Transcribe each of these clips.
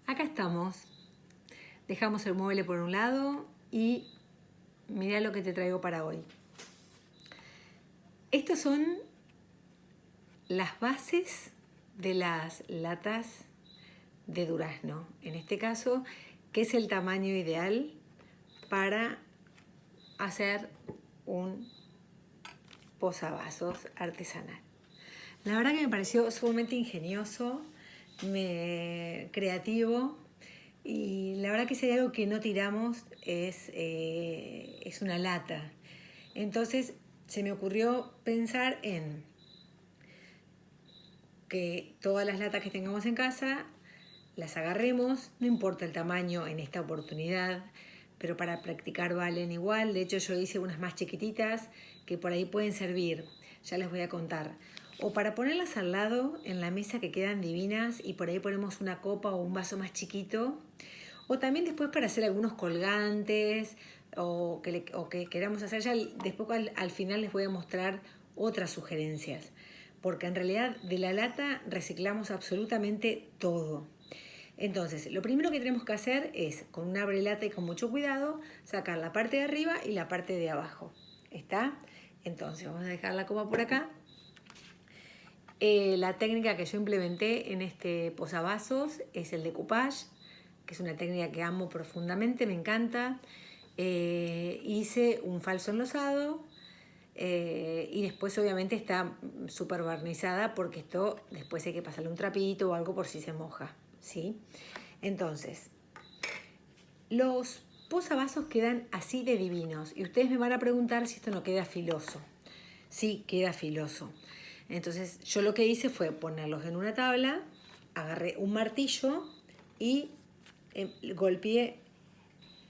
Acá estamos. Dejamos el mueble por un lado y mirá lo que te traigo para hoy. Estos son las bases de las latas de durazno. En este caso, que es el tamaño ideal para hacer un posavasos artesanal. La verdad que me pareció sumamente ingenioso, creativo, y la verdad que si hay algo que no tiramos es una lata. Entonces se me ocurrió pensar en que todas las latas que tengamos en casa las agarremos, no importa el tamaño en esta oportunidad, pero para practicar valen igual. De hecho, yo hice unas más chiquititas que por ahí pueden servir, ya les voy a contar. O para ponerlas al lado en la mesa, que quedan divinas, y por ahí ponemos una copa o un vaso más chiquito. O también después para hacer algunos colgantes o que queramos hacer. Ya después al final les voy a mostrar otras sugerencias, porque en realidad de la lata reciclamos absolutamente todo. Entonces, lo primero que tenemos que hacer es, con una abrelata y con mucho cuidado, sacar la parte de arriba y la parte de abajo. ¿Está? Entonces, vamos a dejar la copa por acá. La técnica que yo implementé en este posavasos es el decoupage, que es una técnica que amo profundamente, me encanta. Hice un falso enlosado y después obviamente está súper barnizada, porque esto después hay que pasarle un trapito o algo por si se moja, ¿sí? Entonces, los posavasos quedan así de divinos y ustedes me van a preguntar si esto no queda filoso. Sí, queda filoso. Entonces yo lo que hice fue ponerlos en una tabla, agarré un martillo y golpeé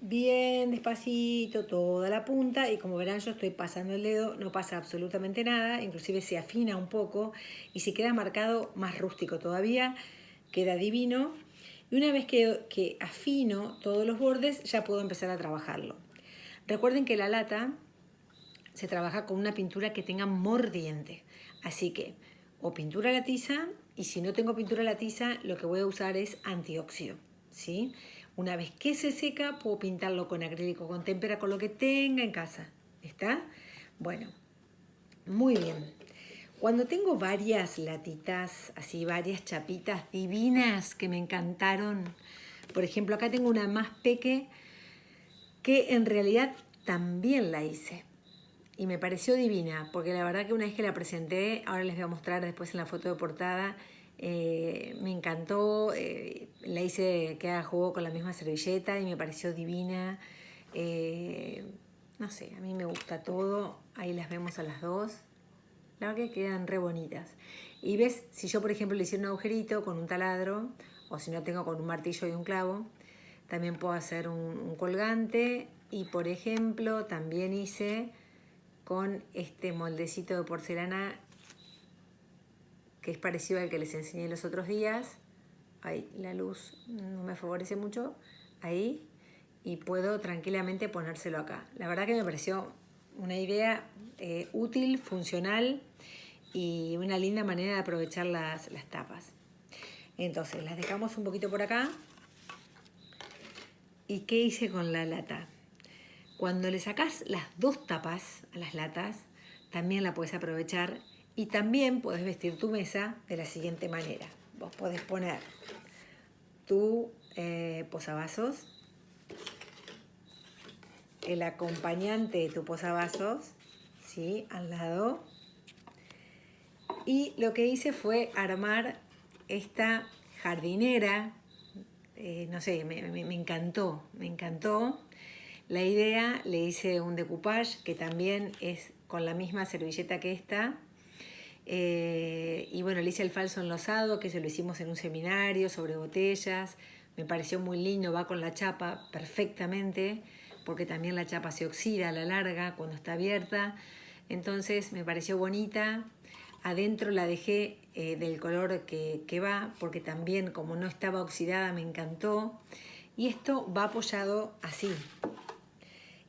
bien despacito toda la punta, y como verán yo estoy pasando el dedo, no pasa absolutamente nada, inclusive se afina un poco y si queda marcado, más rústico todavía, queda divino. Y una vez que afino todos los bordes, ya puedo empezar a trabajarlo. Recuerden que la lata se trabaja con una pintura que tenga mordiente, así que o pintura a la tiza, y si no tengo pintura a la tiza, lo que voy a usar es antióxido, ¿sí? Una vez que se seca, puedo pintarlo con acrílico, con témpera, con lo que tenga en casa. ¿Está? Bueno, muy bien. Cuando tengo varias latitas, así varias chapitas divinas que me encantaron, por ejemplo, acá tengo una más peque que en realidad también la hice y me pareció divina, porque la verdad que una vez que la presenté, ahora les voy a mostrar después en la foto de portada, me encantó, la hice que haga jugo con la misma servilleta y me pareció divina. No sé, a mí me gusta todo. Ahí las vemos a las dos. La verdad que quedan re bonitas. Y ves, si yo por ejemplo le hiciera un agujerito con un taladro, o si no tengo con un martillo y un clavo, también puedo hacer un colgante. Y por ejemplo también hice con este moldecito de porcelana que es parecido al que les enseñé los otros días. Ahí la luz no me favorece mucho. Ahí. Y puedo tranquilamente ponérselo acá. La verdad que me pareció una idea útil, funcional y una linda manera de aprovechar las tapas. Entonces las dejamos un poquito por acá. ¿Y qué hice con la lata? Cuando le sacás las dos tapas a las latas, también la puedes aprovechar y también puedes vestir tu mesa de la siguiente manera. Vos podés poner tu posavasos, el acompañante de tu posavasos, ¿sí? Al lado. Y lo que hice fue armar esta jardinera. No sé, me encantó, me encantó. La idea, le hice un decoupage que también es con la misma servilleta que esta. Y bueno, le hice el falso enlosado, que se lo hicimos en un seminario sobre botellas. Me pareció muy lindo, va con la chapa perfectamente, porque también la chapa se oxida a la larga cuando está abierta. Entonces me pareció bonita. Adentro la dejé del color que va, porque también como no estaba oxidada me encantó. Y esto va apoyado así.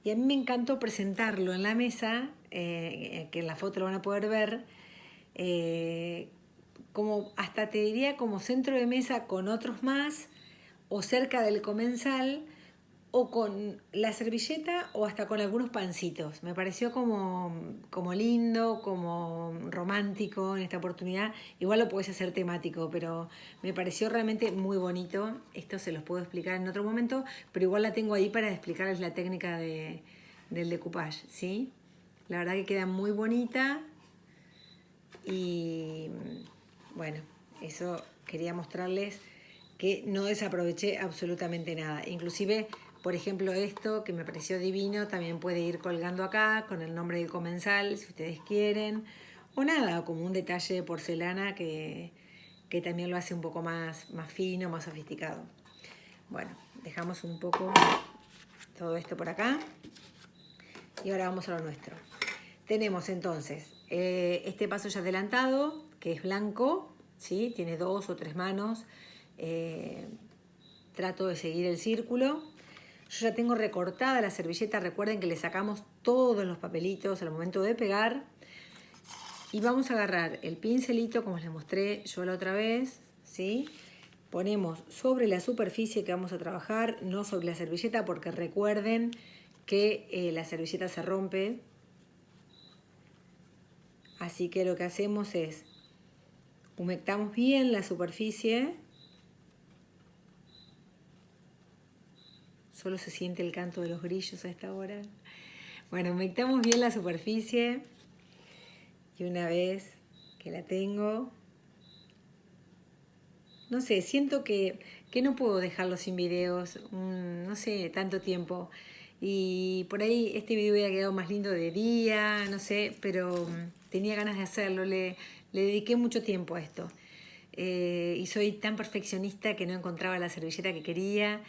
Y a mí me encantó presentarlo en la mesa, que en la foto lo van a poder ver, como hasta te diría como centro de mesa con otros más, o cerca del comensal, o con la servilleta o hasta con algunos pancitos. Me pareció como lindo, como romántico en esta oportunidad. Igual lo podés hacer temático, pero me pareció realmente muy bonito. Esto se los puedo explicar en otro momento, pero igual la tengo ahí para explicarles la técnica del decoupage, ¿sí? La verdad que queda muy bonita y bueno, eso quería mostrarles que no desaproveché absolutamente nada. Inclusive, por ejemplo, esto que me pareció divino, también puede ir colgando acá con el nombre del comensal, si ustedes quieren. O nada, como un detalle de porcelana que también lo hace un poco más fino, más sofisticado. Bueno, dejamos un poco todo esto por acá. Y ahora vamos a lo nuestro. Tenemos entonces este paso ya adelantado, que es blanco, ¿sí? Tiene 2 o 3 manos. Trato de seguir el círculo. Yo ya tengo recortada la servilleta. Recuerden que le sacamos todos los papelitos al momento de pegar. Y vamos a agarrar el pincelito, como les mostré yo la otra vez, ¿sí? Ponemos sobre la superficie que vamos a trabajar, no sobre la servilleta, porque recuerden que la servilleta se rompe. Así que lo que hacemos es humectamos bien la superficie. Solo se siente el canto de los grillos a esta hora. Bueno, humectamos bien la superficie. Y una vez que la tengo, no sé, siento que no puedo dejarlo sin videos, no sé, tanto tiempo. Y por ahí este video hubiera quedado más lindo de día, no sé, pero tenía ganas de hacerlo, le dediqué mucho tiempo a esto. Y soy tan perfeccionista que no encontraba la servilleta que quería.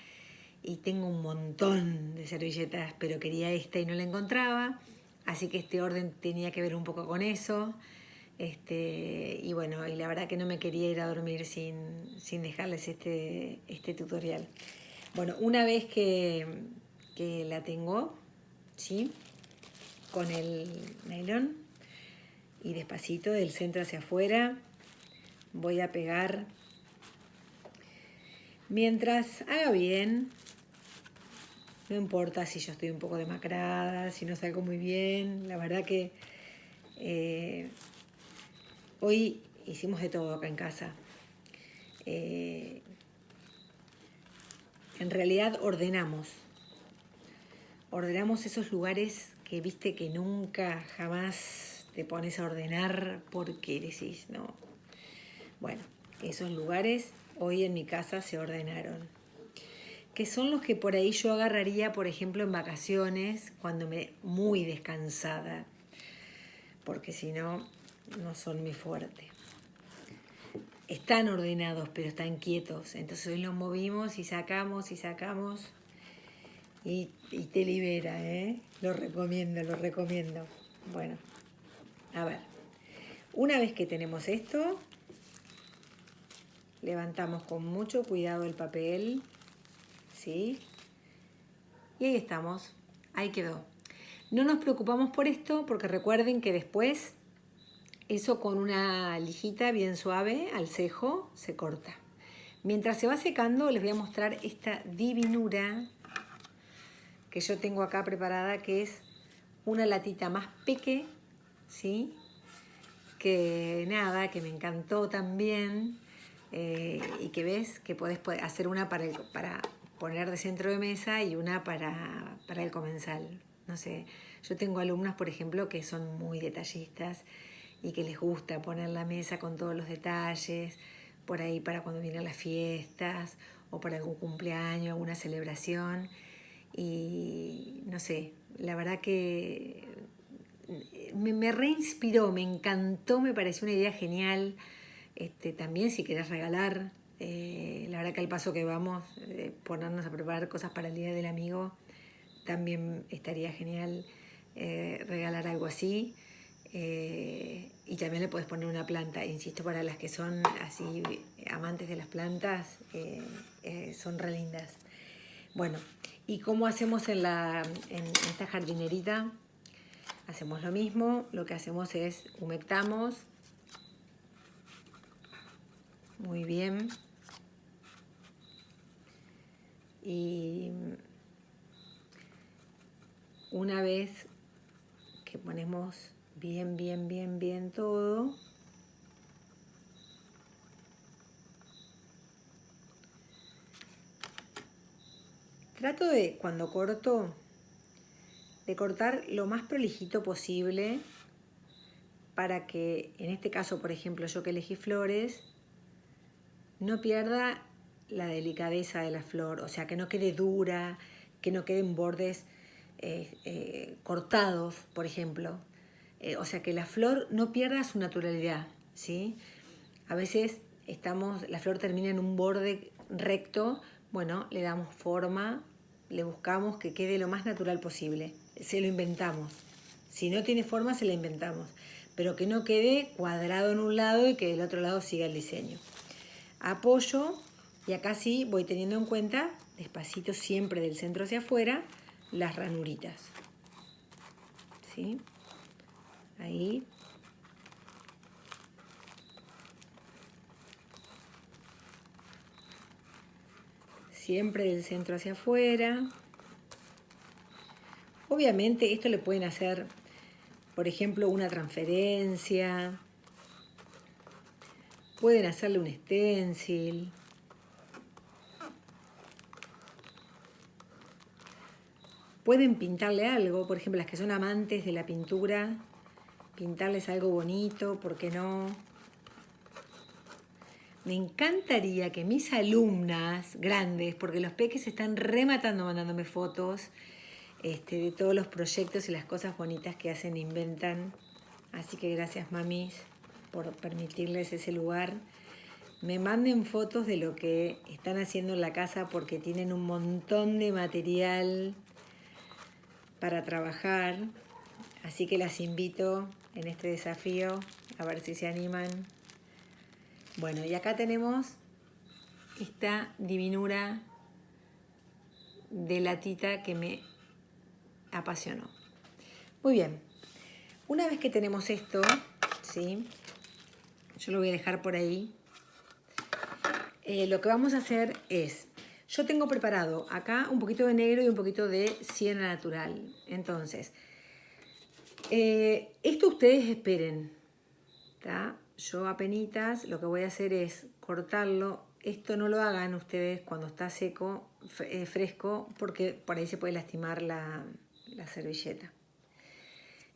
Y tengo un montón de servilletas, pero quería esta y no la encontraba. Así que este orden tenía que ver un poco con eso. Y bueno, y la verdad que no me quería ir a dormir sin dejarles este tutorial. Bueno, una vez que la tengo, ¿sí? Con el nylon y despacito del centro hacia afuera voy a pegar mientras haga bien. No importa si yo estoy un poco demacrada, si no salgo muy bien. La verdad que hoy hicimos de todo acá en casa. En realidad ordenamos esos lugares que viste que nunca jamás te pones a ordenar porque decís, no. Bueno, esos lugares hoy en mi casa se ordenaron. Que son los que por ahí yo agarraría, por ejemplo, en vacaciones, cuando muy descansada, porque si no, no son mi fuerte. Están ordenados, pero están quietos. Entonces hoy los movimos y sacamos y te libera, ¿eh? Lo recomiendo. Bueno, a ver. Una vez que tenemos esto, levantamos con mucho cuidado el papel, ¿sí? Y ahí estamos, ahí quedó. No nos preocupamos por esto porque recuerden que después eso con una lijita bien suave al cejo se corta. Mientras se va secando les voy a mostrar esta divinura que yo tengo acá preparada, que es una latita más peque, ¿sí? Que nada, que me encantó también y que ves que podés hacer una para poner de centro de mesa y una para el comensal. No sé, yo tengo alumnas, por ejemplo, que son muy detallistas y que les gusta poner la mesa con todos los detalles, por ahí para cuando vienen las fiestas o para algún cumpleaños, alguna celebración. Y no sé, la verdad que me reinspiró, me encantó, me pareció una idea genial. También si querés regalar, la verdad que al paso que vamos, ponernos a preparar cosas para el Día del Amigo, también estaría genial regalar algo así. Y también le puedes poner una planta, insisto, para las que son así amantes de las plantas, son re lindas. Bueno, ¿y cómo hacemos en esta jardinerita? Hacemos lo mismo, lo que hacemos es humectamos muy bien. Y una vez que ponemos bien todo, trato de, cuando corto, de cortar lo más prolijito posible para que, en este caso, por ejemplo, yo que elegí flores, no pierda la delicadeza de la flor, o sea, que no quede dura, que no queden bordes cortados, por ejemplo. O sea, que la flor no pierda su naturalidad, ¿sí? A veces la flor termina en un borde recto, bueno, le damos forma, le buscamos que quede lo más natural posible, se lo inventamos. Si no tiene forma, se la inventamos, pero que no quede cuadrado en un lado y que del otro lado siga el diseño. Apoyo, y acá sí voy teniendo en cuenta, despacito siempre del centro hacia afuera, las ranuritas. ¿Sí? Ahí. Siempre del centro hacia afuera. Obviamente esto le pueden hacer, por ejemplo, una transferencia. Pueden hacerle un stencil. Pueden pintarle algo, por ejemplo, las que son amantes de la pintura, pintarles algo bonito, ¿por qué no? Me encantaría que mis alumnas grandes, porque los peques están rematando mandándome fotos de todos los proyectos y las cosas bonitas que hacen e inventan. Así que gracias, mamis, por permitirles ese lugar. Me manden fotos de lo que están haciendo en la casa porque tienen un montón de material para trabajar. Así que las invito en este desafío a ver si se animan. Bueno, y acá tenemos esta divinura de latita que me apasionó. Muy bien, una vez que tenemos esto, ¿sí? Yo lo voy a dejar por ahí. Lo que vamos a hacer es, yo tengo preparado acá un poquito de negro y un poquito de siena natural. Entonces, esto ustedes esperen, ¿tá? Yo apenitas lo que voy a hacer es cortarlo. Esto no lo hagan ustedes cuando está seco, fresco, porque por ahí se puede lastimar la servilleta.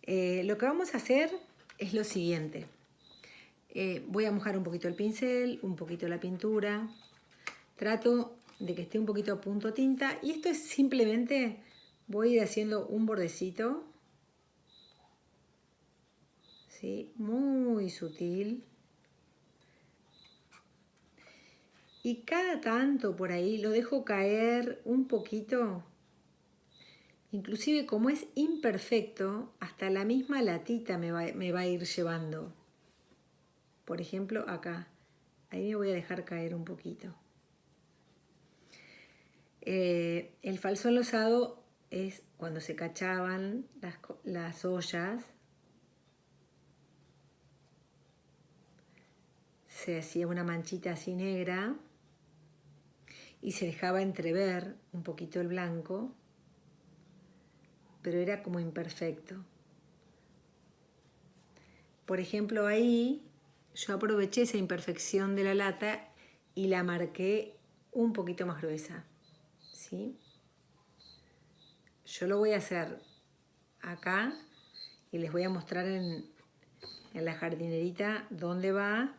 Lo que vamos a hacer es lo siguiente. Voy a mojar un poquito el pincel, un poquito la pintura. Trato de que esté un poquito a punto tinta. Y esto es simplemente, voy a ir haciendo un bordecito. ¿Sí? Muy sutil. Y cada tanto por ahí lo dejo caer un poquito. Inclusive como es imperfecto, hasta la misma latita me va a ir llevando. Por ejemplo, acá. Ahí me voy a dejar caer un poquito. El falso enlosado es cuando se cachaban las ollas. Se hacía una manchita así negra y se dejaba entrever un poquito el blanco, pero era como imperfecto. Por ejemplo, ahí yo aproveché esa imperfección de la lata y la marqué un poquito más gruesa, ¿sí? Yo lo voy a hacer acá y les voy a mostrar en la jardinerita dónde va.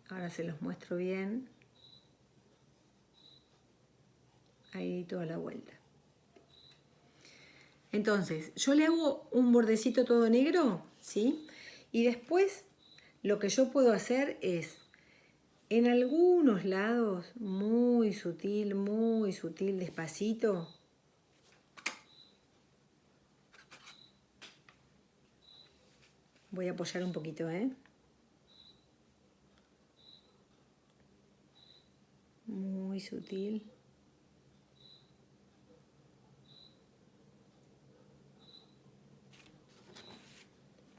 Ahora se los muestro bien. Ahí toda la vuelta. Entonces, yo le hago un bordecito todo negro, ¿sí? Y después lo que yo puedo hacer es, en algunos lados, muy sutil, despacito, voy a apoyar un poquito, muy sutil.